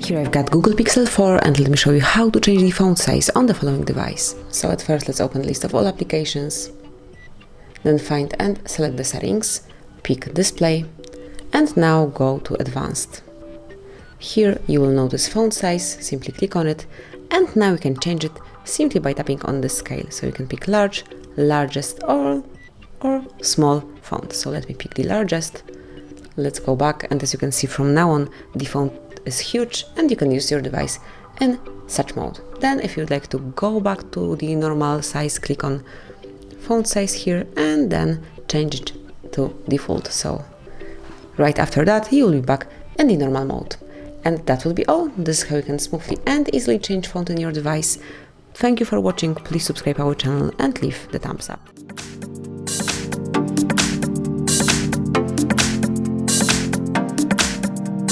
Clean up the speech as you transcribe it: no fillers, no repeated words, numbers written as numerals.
Here I've got Google Pixel 4 and let me show you how to change the font size on the following device. So at first let's open the list of all applications, then find and select the settings, pick Display, and now go to Advanced. Here you will notice font size, simply click on it, and now you can change it simply by tapping on the scale. So you can pick large, largest, or small font. So let me pick the largest. Let's go back, and as you can see from now on, the font is huge and you can use your device in such mode. Then if you'd like to go back to the normal size, click on font size here and then change it to default. So right after that you will be back in the normal mode. And that will be all. This is how you can smoothly and easily change font in your device. Thank you for watching, please subscribe our channel and leave the thumbs up.